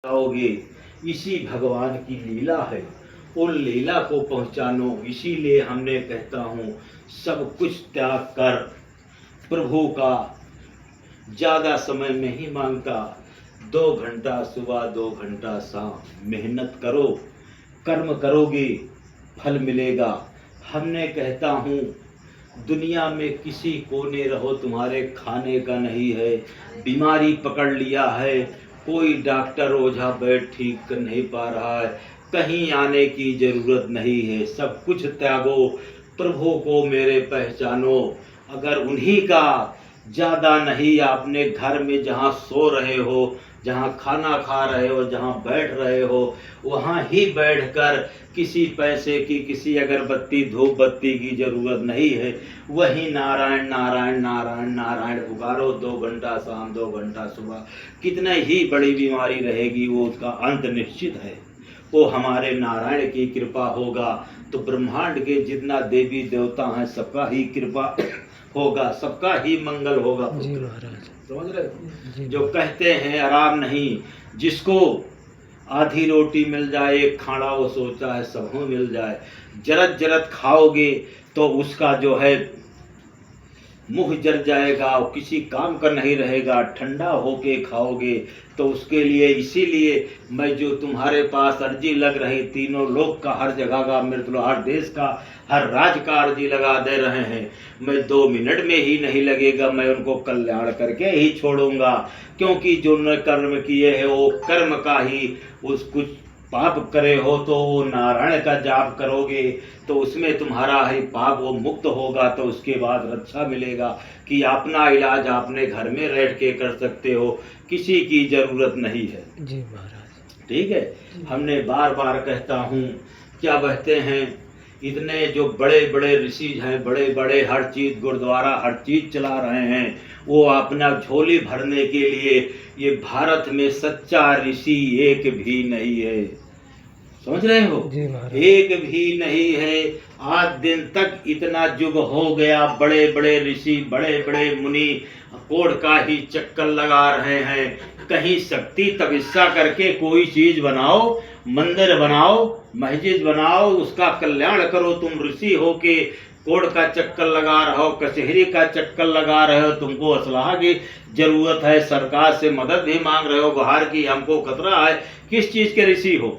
जाओगे, इसी भगवान की लीला है। उन लीला को पहचानो, इसीलिए हमने कहता हूँ सब कुछ त्याग कर प्रभु का ज़्यादा समय नहीं मांगता। 2 घंटा सुबह 2 घंटा शाम मेहनत करो, कर्म करोगे फल मिलेगा। हमने कहता हूँ दुनिया में किसी कोने रहो, तुम्हारे खाने का नहीं है, बीमारी पकड़ लिया है, कोई डॉक्टर ओझा बैठ ठीक कर नहीं पा रहा है, कहीं आने की ज़रूरत नहीं है। सब कुछ त्यागो, प्रभु को मेरे पहचानो। अगर उन्हीं का ज़्यादा नहीं, आपने घर में जहाँ सो रहे हो, जहाँ खाना खा रहे हो, जहाँ बैठ रहे हो, वहाँ ही बैठकर किसी पैसे की, किसी अगरबत्ती धूप बत्ती की ज़रूरत नहीं है। वही नारायण नारायण नारायण नारायण पुकारो। 2 घंटा शाम 2 घंटा सुबह, कितने ही बड़ी बीमारी रहेगी वो उसका अंत निश्चित है। वो हमारे नारायण की कृपा होगा तो ब्रह्मांड के जितना देवी देवता हैं सबका ही कृपा होगा, सबका ही मंगल होगा। जी महाराज, समझ रहे? जो कहते हैं आराम नहीं, जिसको आधी रोटी मिल जाए, एक खाना वो सोचा है सबको मिल जाए। जरत जरत खाओगे तो उसका जो है मुंह जर जाएगा और किसी काम का नहीं रहेगा। ठंडा होके खाओगे तो उसके लिए, इसीलिए मैं जो तुम्हारे पास अर्जी लग रही, तीनों लोक का, हर जगह का, मतलब हर देश का, हर राज्य का अर्जी लगा दे रहे हैं। मैं 2 मिनट में ही नहीं लगेगा, मैं उनको कल्याण करके ही छोड़ूंगा। क्योंकि जो न कर्म किए हैं वो कर्म का ही, उस कुछ पाप करे हो तो वो नारायण का जाप करोगे तो उसमें तुम्हारा ही पाप वो मुक्त होगा, तो उसके बाद रक्षा मिलेगा कि अपना इलाज आपने घर में बैठ के कर सकते हो, किसी की जरूरत नहीं है। जी महाराज, ठीक है। हमने बार बार कहता हूँ, क्या कहते हैं, इतने जो बड़े बड़े ऋषि हैं, बड़े बड़े हर चीज़ गुरुद्वारा हर चीज़ चला रहे हैं, वो अपना झोली भरने के लिए, ये भारत में सच्चा ऋषि एक भी नहीं है। समझ रहे हो? एक भी नहीं है। आज दिन तक इतना युग हो गया, बड़े बड़े ऋषि, बड़े बड़े मुनि कोड का ही चक्कर लगा रहे हैं। कहीं शक्ति तपस्या करके कोई चीज बनाओ, मंदिर बनाओ, मस्जिद बनाओ, उसका कल्याण करो। तुम ऋषि हो के कोड का चक्कर लगा रहे हो, कचहरी का चक्कर लगा रहे हो, तुमको असलाह की जरूरत है, सरकार से मदद भी मांग रहे हो, बाहर की, हमको खतरा है। किस चीज के ऋषि हो?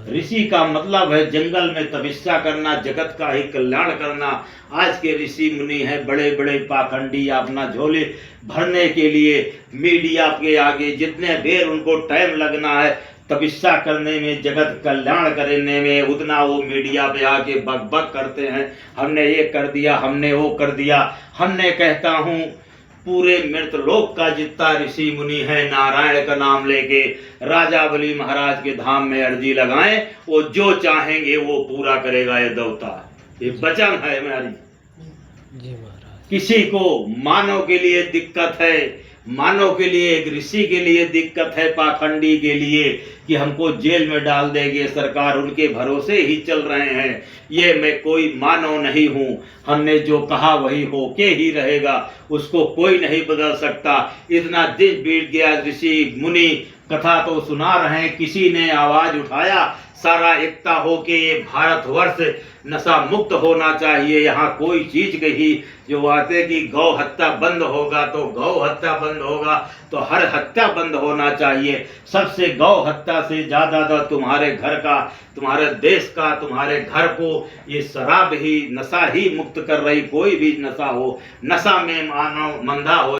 ऋषि का मतलब है जंगल में तपस्या करना, जगत का ही कल्याण करना। आज के ऋषि मुनि हैं बड़े बड़े पाखंडी, अपना झोले भरने के लिए मीडिया के आगे जितने देर उनको टाइम लगना है तपस्या करने में, जगत कल्याण करने में, उतना वो मीडिया पे आके बक बक करते हैं, हमने ये कर दिया, हमने वो कर दिया। हमने कहता हूँ पूरे मृतलोक का जितना ऋषि मुनि है, नारायण का नाम लेके राजा बलि महाराज के धाम में अर्जी लगाएं, वो जो चाहेंगे वो पूरा करेगा ये देवता। ये वचन है हमारी। जी महाराज, किसी को मानव के लिए दिक्कत है, मानव के लिए, एक ऋषि के लिए दिक्कत है, पाखंडी के लिए कि हमको जेल में डाल देंगे सरकार, उनके भरोसे ही चल रहे हैं। ये मैं कोई मानव नहीं हूँ, हमने जो कहा वही होके ही रहेगा, उसको कोई नहीं बदल सकता। इतना दिन बीत गया, ऋषि मुनि कथा तो सुना रहे हैं, किसी ने आवाज उठाया, सारा एकता हो के ये भारतवर्ष नशा मुक्त होना चाहिए। यहाँ कोई चीज कही जो आते कि गौ हत्या बंद होगा तो गौ हत्या बंद होगा, तो हर हत्या बंद होना चाहिए। सबसे गौ हत्या से ज्यादा तो तुम्हारे घर का, तुम्हारे देश का, तुम्हारे घर को ये शराब ही, नशा ही मुक्त कर रही। कोई भी नशा हो, नशा में मानव मंदा हो